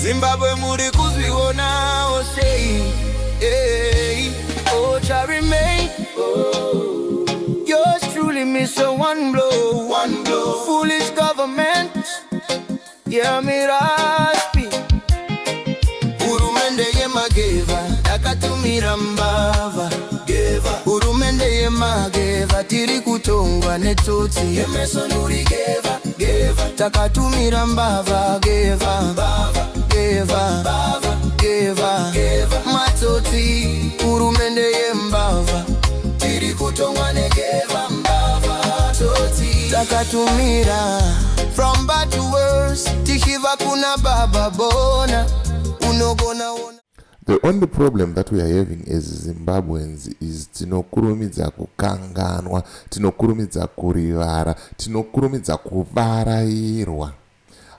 Zimbabwe muri kuzviona sei. Oh, shall remain. Yours truly miss a one blow. Foolish government. Yeah, me raspi. Urumende ye mageva, akatumira mbava. Urumende ye mageva, tiri kutongwa netoti. Emerson uri geva, takatumira mbava. Geva, matoti. Urumende ye mbava, tiri kutongwa negeva mbava. Toti, takatumira. From bad to worse, tishiva kuna baba bona. The only problem that we are having as Zimbabweans is tinokurumidza kukanganwa, tinokurumidza kurivara, tinokurumidza kuvarairwa.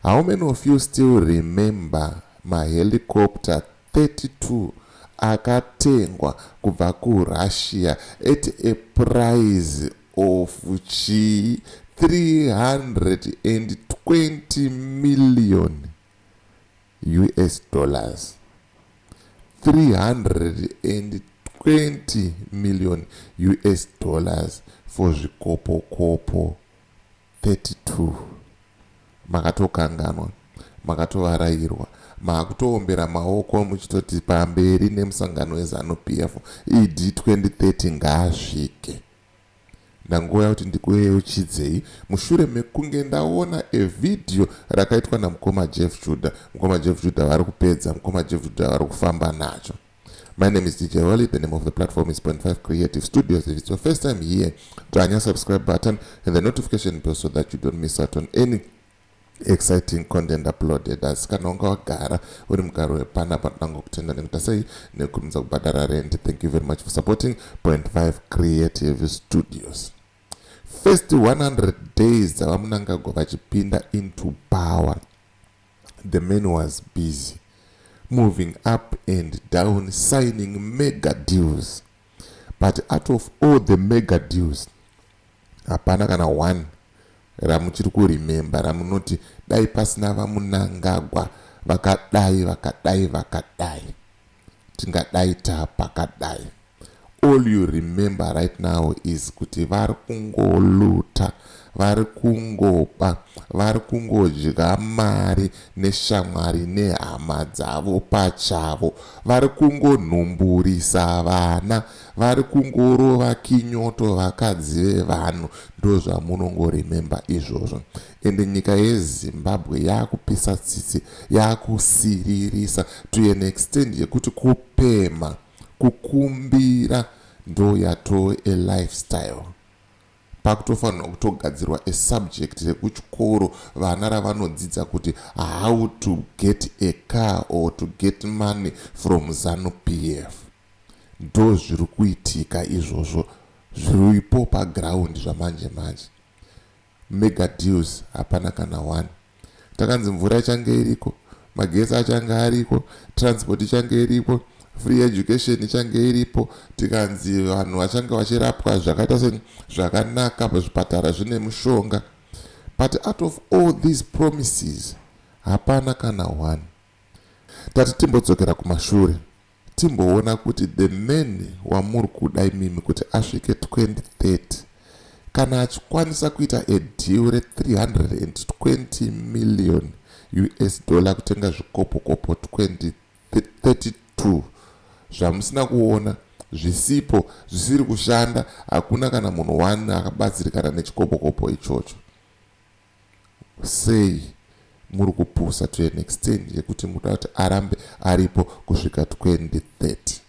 How many of you still remember my helicopter 32 akatengwa kubva kuRussia at a price of 320 million US dollars? 320 million US dollars for zvikopo 32. Makatokanganwa, makatovarairwa, makutoombera maoko muchitoti pamberi nemusangano weZANU-PF ED 2030 ngaasvike. Ndanguva kuti ndikuyeuchidzei mushure mekunge ndaona video rakaitwa namukoma Jeff Judah. Mukoma Jeff Judah vari kupedza, mukoma Jeff Judah vari kufamba nacho. My name is DJ Wally. The name of the platform is 0.5 Creative Studios. If it's your first time here, turn your subscribe button and the notification bell so that you don't miss out on any exciting content uploaded. As kanonga wagara uri mugaro wepanapa ndangokutenda nekutasei nekurumidza kubhadhara rent. Thank you very much for supporting 0.5 Creative Studios. First 100 days Mnangagwa vachipinda into power, the man was busy moving up and down, signing mega deals. But out of all the mega deals, hapana kana one ramuchiri kuremember ramunoti dai pasina vaMnangagwa vakadai tingadai tapakadai. All you remember right now is kuti vari kungoluta, vari kungopa, vari kungodya mari neshamwari nehama dzavo pachavo, vari kungonhumburisa vana, vari kungorova kinyoto vakadzi vevanhu. Ndozvamunongoremember izvozvo. Ende nyika yeZimbabwe yakupisa tsitsi, yakusiririsa to an extent yekuti kupema, kukumbira ndo yatove a lifestyle. Pakutofanirwa kutogadzirwa a subject yekuchikoro vana ravanodzidza kuti how to get a car or to get money from ZANU-PF. Ndo zviri kuitika izvozvo, zviripo paground zvamanje manje. Mega deals hapana kana one. Takanzi mvura ichange iriko, magesi achange ariko, transport ichange iriko, free education ichange iripo, tikanzi vanhu vachange vachirapwa zvakaita zvakanaka pazvipatara zvine mushonga. But out of all these promises hapana kana one. Tati timbodzokera kumashure timboona kuti the man wamuri kudai mimi kuti asvike 2030 kana achikwanisa kuita a deal re 320 million US dollar kutenga zvikopo 2032 zvamusina kuona, zvisipo, zvisiri kushanda, hakuna kana munhu one akabatsirikana nechikopo ichocho. Sei muri kupusa to an extent yekuti muda kuti arambe aripo kusvika 2030.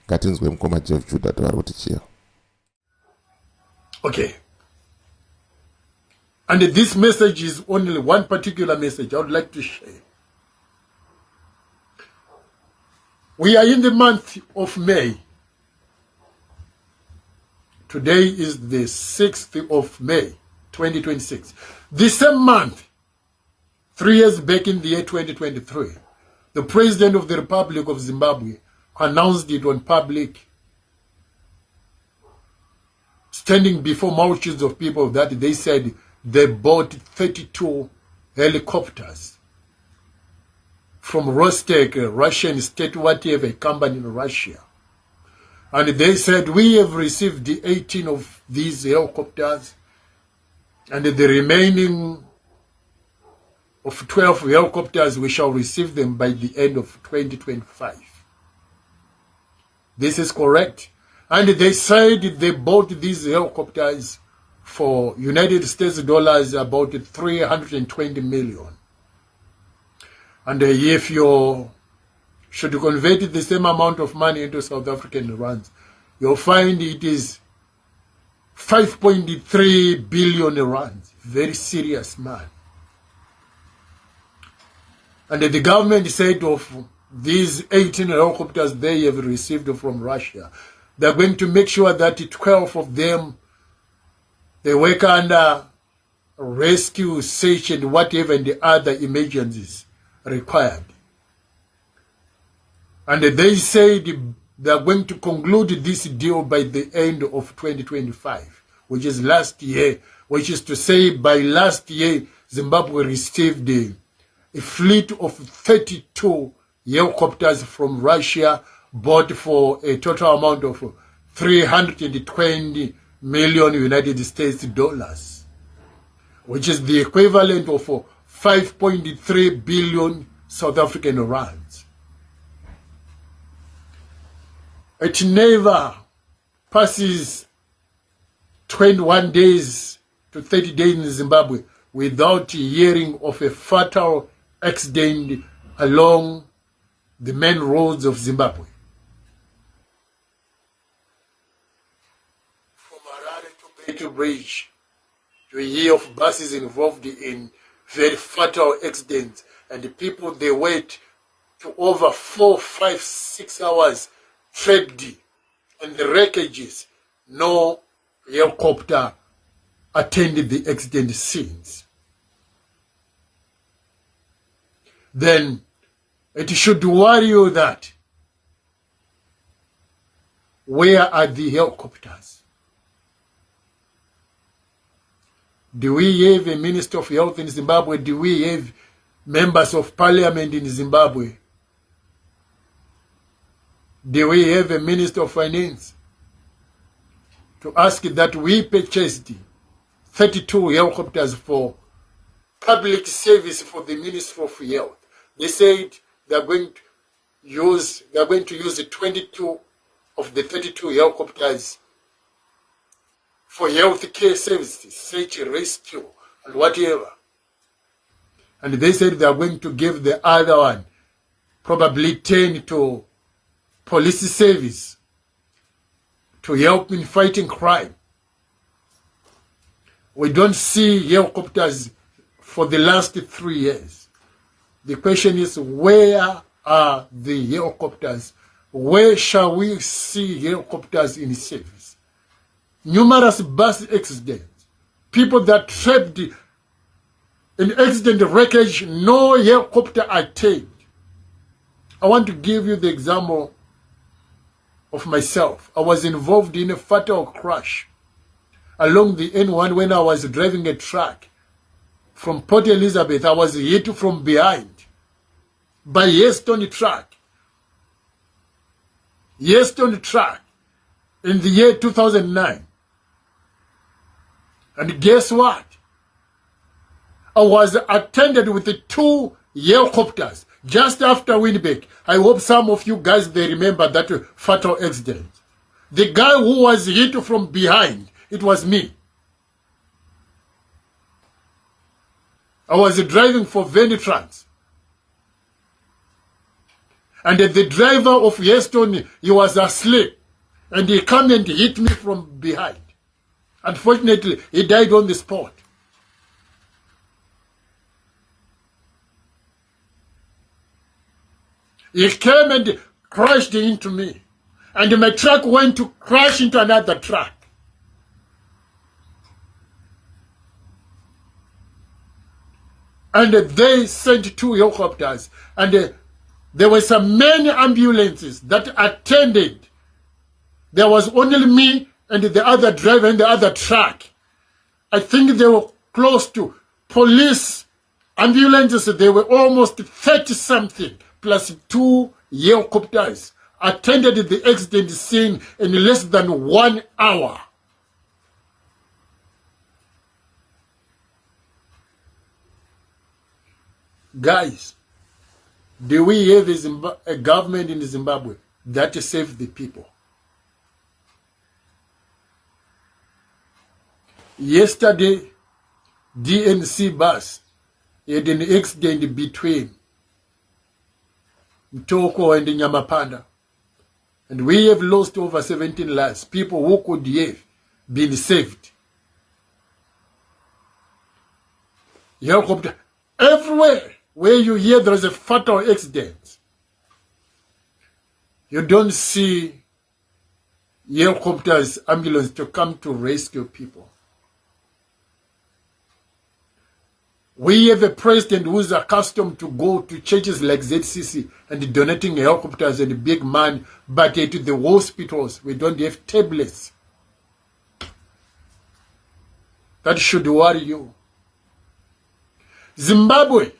Ngatinzwe mukoma Jeff Judah vari kuti chiya. Okay. And this message is only one particular message I would like to share. We are in the month of May. Today is the 6th of May, 2026. The same month, 3 years back in the year 2023, the President of the Republic of Zimbabwe announced it on public, standing before multitudes of people, that they said they bought 32 helicopters from Rostec, a Russian state, whatever, company in Russia. And they said, we have received 18 of these helicopters, and the remaining of 12 helicopters, we shall receive them by the end of 2025. This is correct. And they said they bought these helicopters for United States dollars, about 320 million. And if you should convert the same amount of money into South African rands, you'll find it is 5.3 billion rands. Very serious, man. And the government said of these 18 helicopters they have received from Russia, they're going to make sure that 12 of them, they work under rescue, search, and whatever, and the other emergencies required. And they said they're going to conclude this deal by the end of 2025, which is last year, which is to say by last year, Zimbabwe received a fleet of 32 helicopters from Russia, bought for a total amount of 320 million United States dollars, which is the equivalent of 5.3 billion South African rands. It never passes 21 days to 30 days in Zimbabwe without hearing of a fatal accident along the main roads of Zimbabwe. From Harare to Beit Bridge, you hear of buses involved in very fatal accidents, and the people, they wait to over 4, 5, 6 hours trapped in the wreckages. No helicopter attended the accident scenes. Then it should worry you that where are the helicopters? Do we have a Minister of Health in Zimbabwe? Do we have members of parliament in Zimbabwe? Do we have a Minister of Finance to ask that we purchased 32 helicopters for public service for the Ministry of Health? They said they're going to use the 22 of the 32 helicopters for health care services, search, rescue, and whatever. And they said they are going to give the other one, probably 10 to police service, to help in fighting crime. We don't see helicopters for the last 3 years. The question is, where are the helicopters? Where shall we see helicopters in service? Numerous bus accidents, people that trapped in accident wreckage, no helicopter attained. I want to give you the example of myself. I was involved in a fatal crash along the N1 when I was driving a truck from Port Elizabeth. I was hit from behind by a Yeston truck. Yeston truck in the year 2009. And guess what? I was attended with 2 helicopters just after Winnipeg. I hope some of you guys, they remember that fatal accident. The guy who was hit from behind, it was me. I was driving for Venitrans. And the driver of Yeston, he was asleep. And he came and hit me from behind. Unfortunately, he died on the spot. He came and crashed into me. And my truck went to crash into another truck. And they sent 2 helicopters. And there were so many ambulances that attended. There was only me and the other driver in the other truck. I think they were close to police Ambulances, there were almost 30-something, plus 2 helicopters, attended the accident scene in less than 1 hour. Guys, do we have a government in Zimbabwe that saves the people? Yesterday, DNC bus had an accident between Mtoko and Nyamapanda. And we have lost over 17 lives, people who could have been saved. Helicopter, everywhere where you hear there is a fatal accident, you don't see helicopters, ambulance to come to rescue people. We have a president who is accustomed to go to churches like ZCC and donating helicopters and big money, but to the hospitals, we don't have tablets. That should worry you. Zimbabwe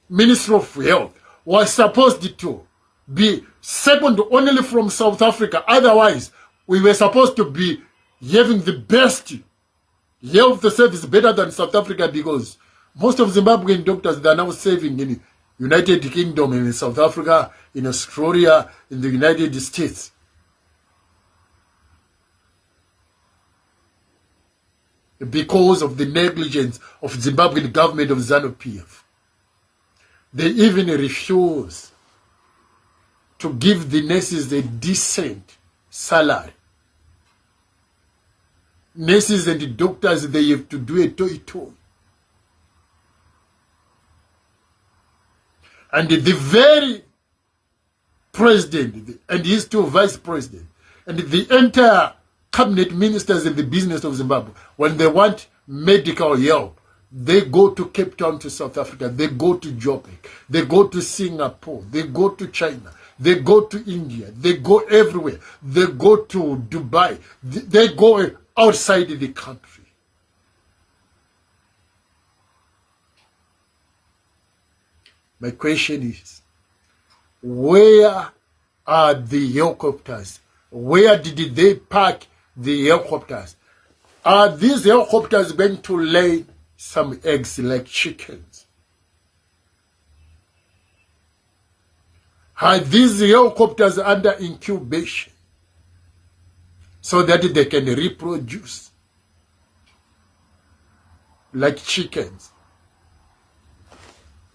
Ministry of Health was supposed to be second only from South Africa. Otherwise, we were supposed to be having the best health service, better than South Africa, because most of Zimbabwean doctors, they are now serving in United Kingdom, in South Africa, in Australia, in the United States. Because of the negligence of the Zimbabwean government of ZANU-PF. They even refuse to give the nurses a decent salary. Nurses and the doctors, they have to do a toy-toy. And the very president and his 2 vice presidents and the entire cabinet ministers in the business of Zimbabwe, when they want medical help, they go to Cape Town, to South Africa, they go to Joburg, they go to Singapore, they go to China, they go to India, they go everywhere, they go to Dubai, they go outside the country. My question is, where are the helicopters? Where did they park the helicopters? Are these helicopters going to lay some eggs like chickens? Are these helicopters under incubation so that they can reproduce like chickens?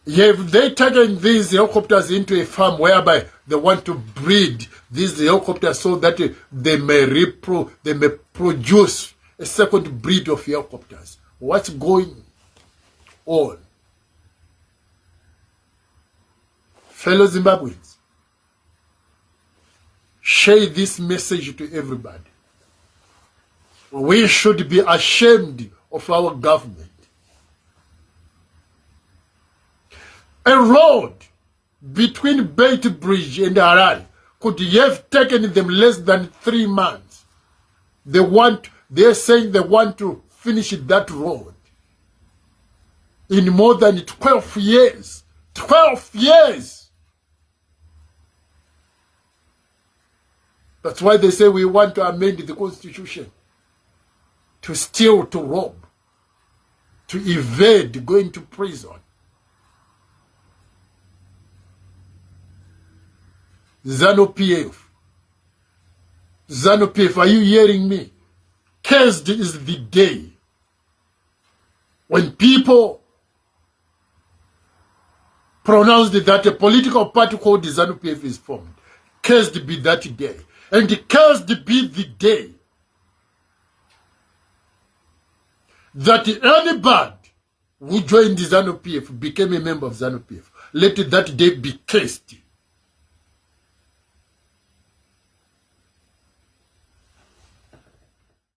Have they taken these helicopters into a farm whereby they want to breed these helicopters so that they may produce a second breed of helicopters? What's going on? Fellow Zimbabweans, share this message to everybody. We should be ashamed of our government. A road between Beit Bridge and Harare could have taken them less than 3 months. They're saying they want to finish that road in more than 12 years. 12 years! That's why they say we want to amend the Constitution. To steal, to rob, to evade, going to prison. ZANU-PF. ZANU-PF, are you hearing me? Cursed is the day when people pronounced that a political party called the ZANU-PF is formed. Cursed be that day. And cursed be the day that anybody who joined the ZANU-PF became a member of ZANU-PF. Let that day be cursed.